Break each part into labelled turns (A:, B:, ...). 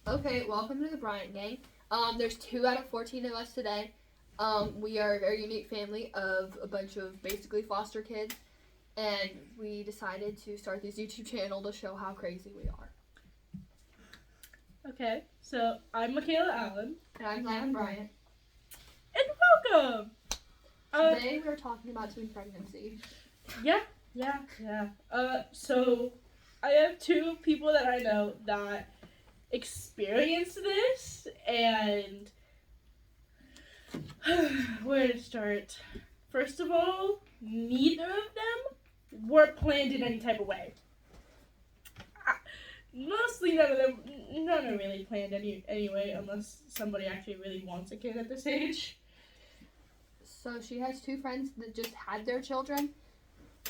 A: Okay, welcome to the Bryant Gang. There's 2 out of 14 of us today. We are a very unique family of a bunch of basically foster kids, and we decided to start this YouTube channel to show how crazy we are.
B: Okay, so I'm Michaela Allen.
A: And I'm Glenn Bryant.
B: And welcome!
A: Today we're talking about teen pregnancy.
B: Yeah. So I have 2 people that I know that experienced this, and where to start? First of all, neither of them were planned in any type of way. Mostly none are really planned anyway, unless somebody actually really wants a kid at this age.
A: So she has 2 friends that just had their children.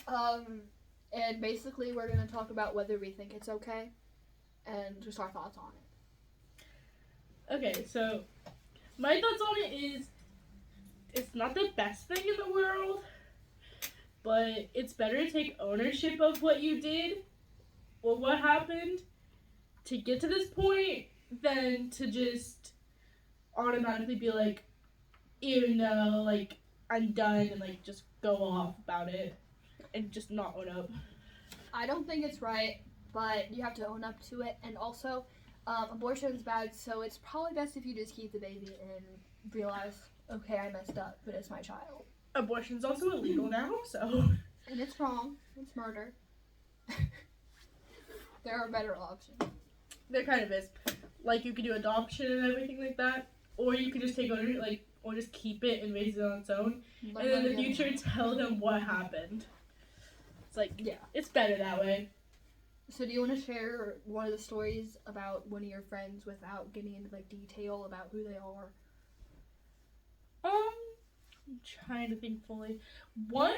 A: And basically we're going to talk about whether we think it's okay and just our thoughts on it.
B: Okay, so my thoughts on it is it's not the best thing in the world, but it's better to take ownership of what you did or what happened to get to this point than to just automatically be like, ew, no, like, I'm done, and like just go off about it and just not own up.
A: I don't think it's right, but you have to own up to it. And also, abortion is bad, so it's probably best if you just keep the baby and realize, okay, I messed up, but it's my child.
B: Abortion's also illegal now, so.
A: And it's wrong. It's murder. There are better options.
B: There kind of is. Like, you could do adoption and everything like that, or you could just take ownership, like, or just keep it and raise it on its own, and in the future tell them what happened. It's like, yeah, it's better that way.
A: So do you want to share one of the stories about one of your friends without getting into like detail about who they are?
B: I'm trying to think fully. One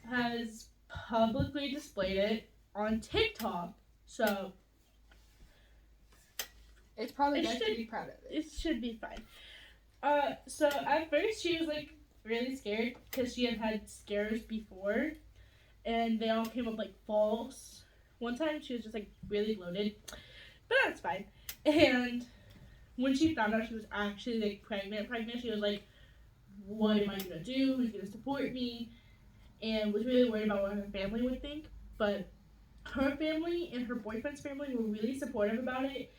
B: has publicly displayed it on TikTok, so
A: it's probably best to be proud of it.
B: It should be fine. So at first she was like really scared because she had scares before, and they all came up like false. One time she was just like really bloated, but that's fine. And when she found out she was actually like pregnant, she was like, what am I gonna do? Who's gonna support me? And was really worried about what her family would think. But her family and her boyfriend's family were really supportive about it,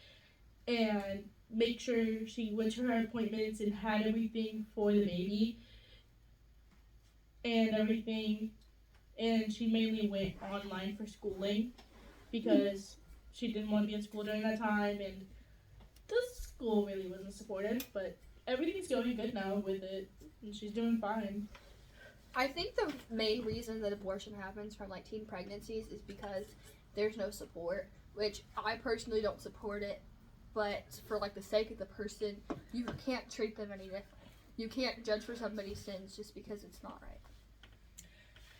B: and make sure she went to her appointments and had everything for the baby and everything. And she mainly went online for schooling because she didn't want to be in school during that time, and the school really wasn't supportive, but everything's going good now with it, and she's doing fine.
A: I think the main reason that abortion happens from like teen pregnancies is because there's no support, which I personally don't support it, but for like the sake of the person, you can't treat them any different. You can't judge for somebody's sins just because it's not right.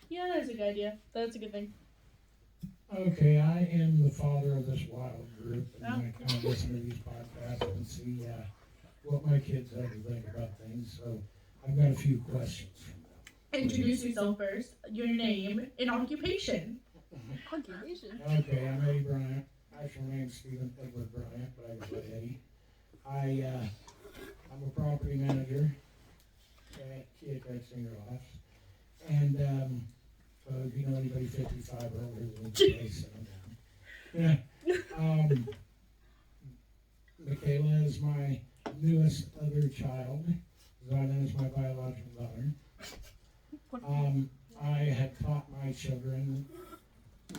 B: Yeah, that's a good idea. That's a good thing.
C: Okay, I am the father of this wild group, and I kind of listen to these podcasts and see what my kids have to think about things. So I've got a few questions from them.
B: Introduce yourself first. Your name and occupation.
A: Occupation?
C: Okay, I'm Eddie Bryant. Actual name's Stephen Edward Bryant, but I go by Eddie. I'm a property manager at Keokuk Singer Lofts. And so if you know anybody 55 or older, then please sit them down. Michaela is my newest other child. Zion is my biological daughter. I have taught my children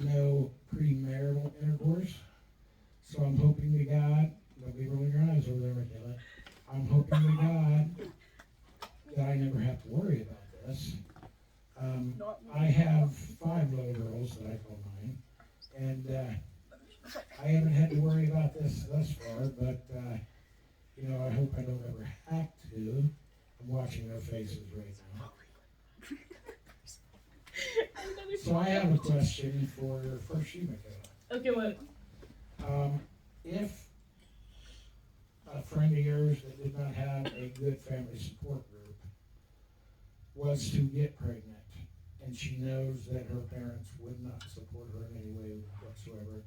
C: no premarital intercourse. So I'm hoping to God, don't be rolling your eyes over there, Michaela. I'm hoping to God that I never have to worry about this. I have 5 little girls that I call mine, and I haven't had to worry about this thus far, but I hope I don't ever have to. I'm watching their faces right now. So I have a question for first you, Michaela.
B: Okay, what?
C: If a friend of yours that did not have a good family support group was to get pregnant, and she knows that her parents would not support her in any way whatsoever,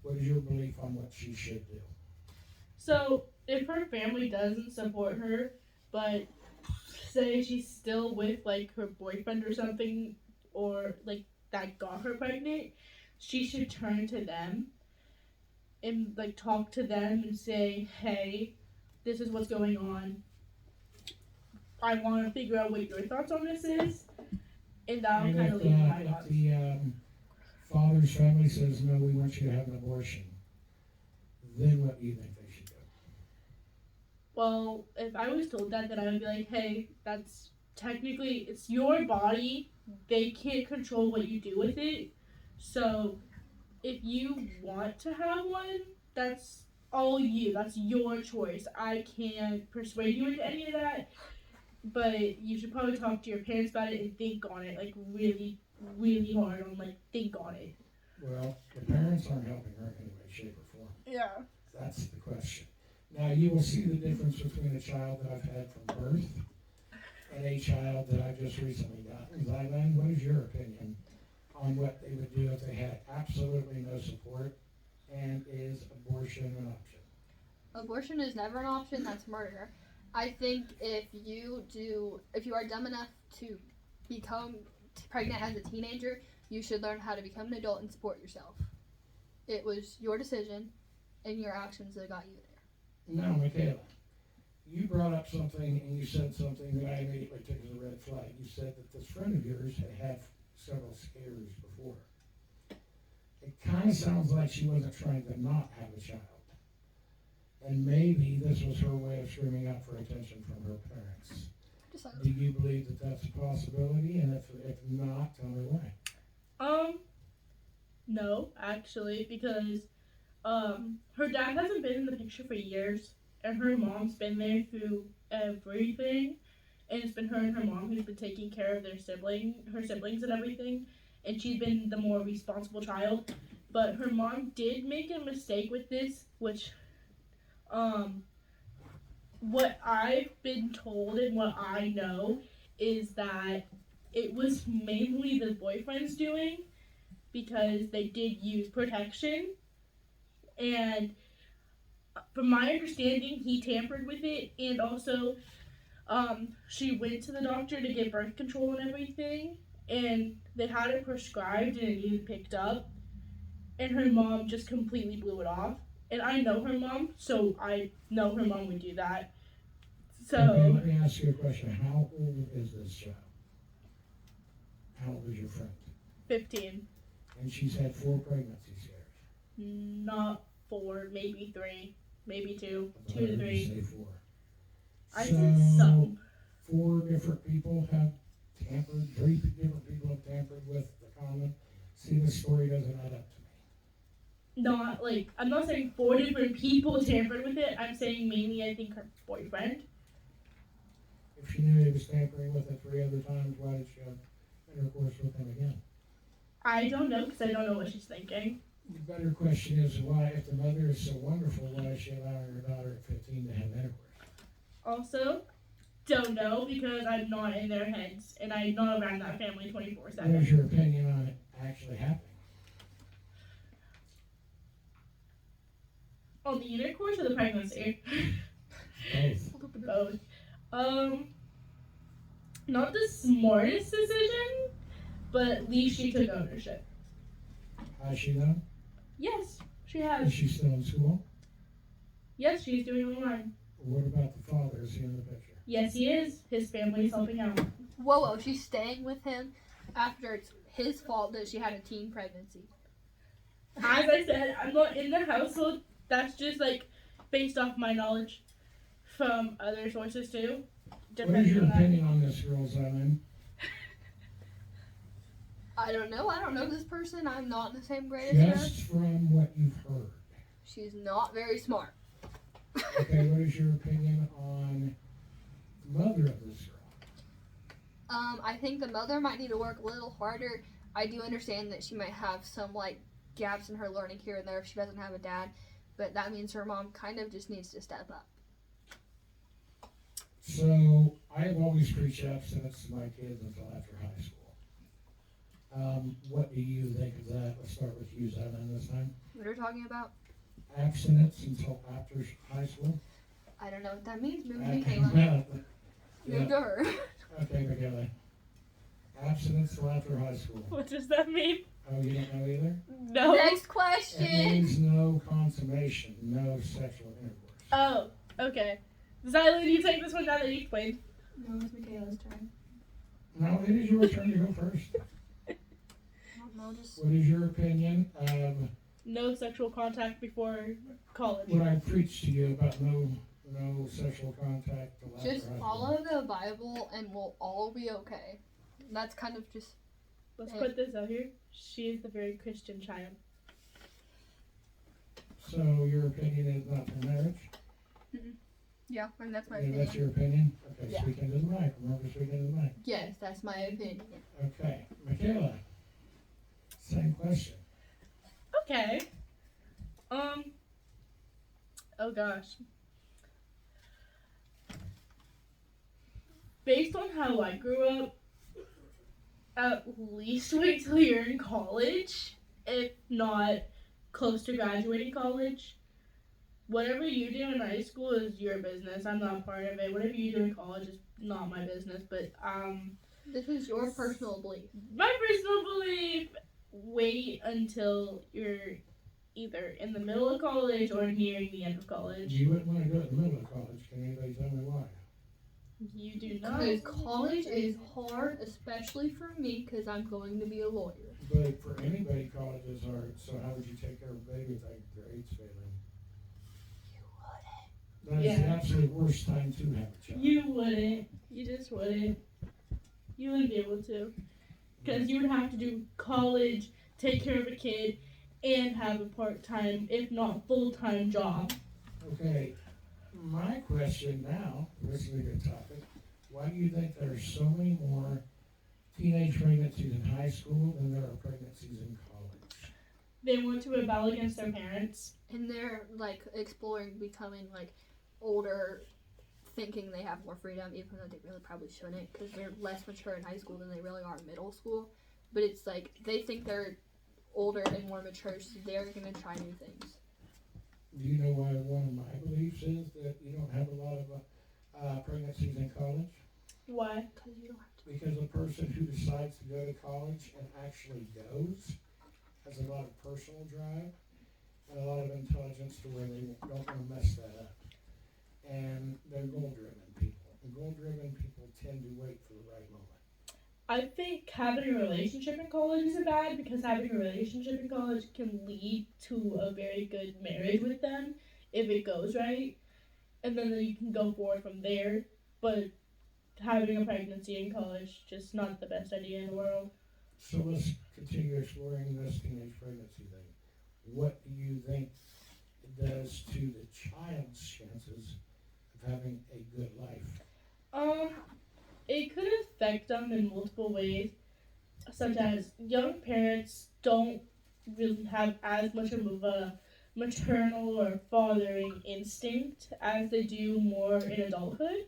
C: what is your belief on what she should do?
B: So if her family doesn't support her, but say she's still with like her boyfriend or something, or like that got her pregnant, she should turn to them and like talk to them and say, hey, this is what's going on. I want to figure out what your thoughts on this is, and that'll
C: And
B: kind
C: if,
B: of lead my
C: if
B: thoughts.
C: the father's family says, no, we want you to have an abortion, then what do you think they should do?
B: Well, if I was told that, then I would be like, hey, that's technically, it's your body. They can't control what you do with it. So if you want to have one, that's all you. That's your choice. I can't persuade you into any of that. But you should probably talk to your parents about it and think on it, like really, really hard on like think on it.
C: Well, the parents aren't helping her in any way, shape, or form.
B: Yeah.
C: That's the question. Now, you will see the difference between a child that I've had from birth and a child that I've just recently gotten. Zylan, what is your opinion on what they would do if they had absolutely no support, and is abortion an option?
A: Abortion is never an option. That's murder. I think if you are dumb enough to become pregnant as a teenager, you should learn how to become an adult and support yourself. It was your decision and your actions that got you there.
C: Now, Michaela, you brought up something and you said something that I immediately took as a red flag. You said that this friend of yours had several scares before. It kind of sounds like she wasn't trying to not have a child. And maybe this was her way of screaming out for attention from her parents. Do you believe that that's a possibility? And if not, tell me why.
B: No, actually, because her dad hasn't been in the picture for years, and her mom's been there through everything, and it's been her and her mom who's been taking care of her siblings and everything, and she's been the more responsible child. But her mom did make a mistake with this, which what I've been told and what I know is that it was mainly the boyfriend's doing, because they did use protection, and from my understanding he tampered with it, and also she went to the doctor to get birth control and everything, and they had it prescribed and it needed picked up, and her mom just completely blew it off. And I know her mom, so I know her mom would do that. So
C: Okay, let me ask you a question. How old is this child? How old is your friend?
B: 15.
C: And she's had 4 pregnancy scares.
B: Not 4, maybe 3, maybe 2,
C: I
B: 2 to
C: heard
B: 3.
C: you say 4.
B: I
C: So,
B: said some.
C: 4 different people have tampered, 3 different people have tampered with the condom. See, this story doesn't add up to me.
B: Not like, I'm not saying 4 different people tampered with it. I'm saying mainly I think her boyfriend.
C: If she knew he was tampering with it 3 other times, why did she have intercourse with him again?
B: I don't know, because I don't know what she's thinking.
C: The better question is why, if the mother is so wonderful, why is she allowing her daughter at 15 to have intercourse?
B: Also, don't know, because I'm not in their heads, and I'm not around that family 24/7.
C: What is your opinion on it actually happening?
B: On the intercourse or the pregnancy?
C: Both.
B: Both. Not the smartest decision, but at least she took ownership.
C: Has she though?
B: Yes, she
C: Is
B: has.
C: she still in school?
B: Yes, she's doing online.
C: What about the father? Is he in the picture?
B: Yes, he is. His family's helping out.
A: Whoa, she's staying with him after it's his fault that she had a teen pregnancy.
B: As I said, I'm not in the household. That's just like based off my knowledge from other sources too.
C: What is your
B: on that.
C: opinion on this girl, Zylan?
A: I don't know this person. I'm not in the same grade as her.
C: Just from what you've heard.
A: She's not very smart.
C: Okay, what is your opinion on the mother of this girl?
A: I think the mother might need to work a little harder. I do understand that she might have some like gaps in her learning here and there if she doesn't have a dad, but that means her mom kind of just needs to step up.
C: So, I have always preached abstinence to my kids until after high school. What do you think of that? Let's start with you, Zylan, this time.
A: What are we talking about?
C: abstinence until after high school?
A: I don't know what that means. Move to
C: Okay,
A: Michaela.
C: well,
A: Move
C: yeah,
A: to her.
C: okay, Michaela. Abstinence till after high school.
B: What does that mean?
C: Oh, you don't know either?
B: No.
A: Next
C: It
A: question.
C: means no consummation, no sexual intercourse.
B: Oh, okay. Zyla, you take this one now that you've played.
A: No, it's Michaela's turn.
C: No, it is your turn to go first.
A: I don't know, just
C: What is your opinion of
B: No sexual contact before college.
C: what I preached to you about no sexual contact till after
A: just
C: high school?
A: follow the Bible and we'll all be okay. And that's kind of just
B: Let's put this out here. She is the very Christian child.
C: So your opinion is not for marriage?
A: yeah, and that's my
C: Yeah,
A: opinion.
C: that's your opinion? Okay,
A: Yeah.
C: speak into the mic. Remember, speak into the mic.
A: Yes, that's my opinion.
C: Okay, Michaela. Same question.
B: Okay. Oh gosh. Based on how I grew up, at least wait till you're in college, if not close to graduating college. Whatever you do in high school is your business. I'm not part of it. Whatever you do in college is not my business. But
A: This is your personal belief.
B: my personal belief, wait until you're either in the middle of college or nearing the end of college.
C: You wouldn't want to go to the middle of college. Can anybody tell me why?
B: You do not.
A: Because college is hard, especially for me, because I'm going to be a lawyer.
C: But for anybody, college is hard. So how would you take care of a baby without your grades failing? That is the
B: Yeah.
C: absolute worst time to have a child.
B: You wouldn't. You just wouldn't. You wouldn't be able to. Because you would have to do college, take care of a kid, and have a part-time, if not full-time job.
C: Okay, my question now, this is a good topic. Why do you think there's so many more teenage pregnancies in high school than there are pregnancies in college?
B: They want to rebel against their parents.
A: And they're like exploring becoming like older, thinking they have more freedom, even though they really probably shouldn't, because they're less mature in high school than they really are in middle school. But it's like they think they're older and more mature, so they're gonna try new things.
C: Do you know why one of my beliefs is that you don't have a lot of pregnancies in college?
B: Why?
A: Because you don't have to.
C: Because the person who decides to go to college and actually goes has a lot of personal drive and a lot of intelligence to where they don't want to mess that up. And they're goal-driven people. And goal-driven people tend to wait for the right moment.
B: I think having a relationship in college isn't bad, because having a relationship in college can lead to a very good marriage with them if it goes right, and then you can go forward from there. But having a pregnancy in college, just not the best idea in the world.
C: So let's continue exploring this teenage pregnancy thing. What do you think it does to the child's chances of having a good life?
B: It could affect them in multiple ways, such as young parents don't really have as much of a maternal or fathering instinct as they do more in adulthood,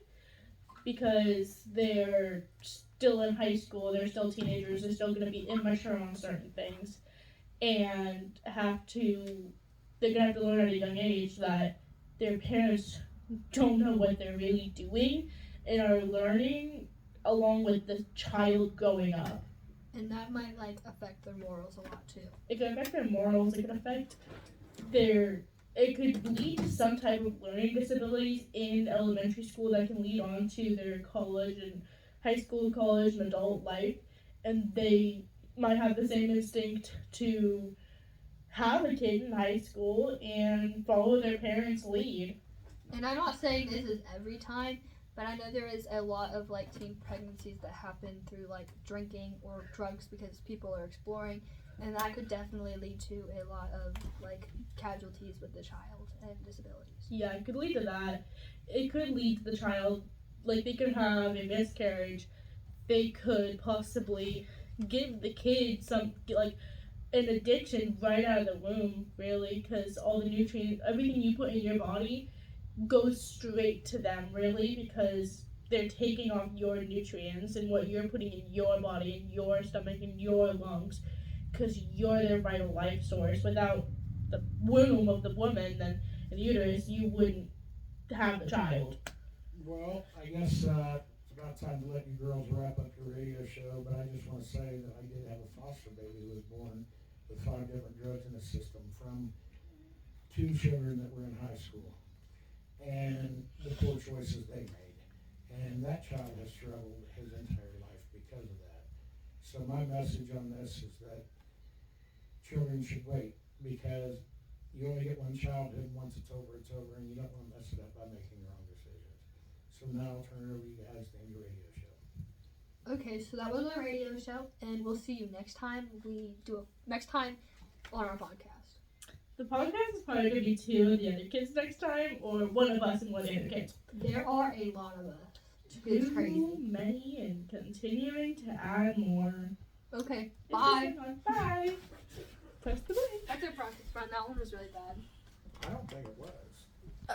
B: because they're still in high school, they're still teenagers, they're still going to be immature on certain things, and they're going to have to learn at a young age that their parents don't know what they're really doing and are learning along with the child growing up.
A: And that might like affect their morals a lot too.
B: It could affect their morals, it could affect it could lead to some type of learning disabilities in elementary school that can lead on to their college and high school, college, and adult life. And they might have the same instinct to have a kid in high school and follow their parents' lead.
A: And I'm not saying this is every time, but I know there is a lot of like teen pregnancies that happen through like drinking or drugs because people are exploring, and that could definitely lead to a lot of like casualties with the child and disabilities.
B: Yeah, it could lead to that. It could lead to the child, like they could have a miscarriage. They could possibly give the kid some, like, an addiction right out of the womb, really, because all the nutrients, everything you put in your body goes straight to them, really, because they're taking off your nutrients and what you're putting in your body, in your stomach, in your lungs, because you're their vital life source. Without the womb of the woman, then in the uterus, you wouldn't have the child.
C: Well, I guess it's about time to let you girls wrap up your radio show, but I just want to say that I did have a foster baby who was born with 5 different drugs in the system from 2 children that were in high school, and the poor choices they made. And that child has struggled his entire life because of that. So my message on this is that children should wait, because you only get one childhood, and once it's over, and you don't want to mess it up by making wrong decisions. So now I'll turn it over to you guys to end your radio show.
A: Okay, so that was our radio show, and we'll see you next time. Next time on our podcast.
B: The podcast is probably going to be 2 of the other kids next time, or one of us and one of the other kids.
A: There are a lot of us. It's crazy.
B: Too many, and continuing to add more.
A: Okay,
B: It's
A: bye.
B: just fun. Bye. Press the button.
A: That's a practice run. That one was really bad.
C: I don't think it was.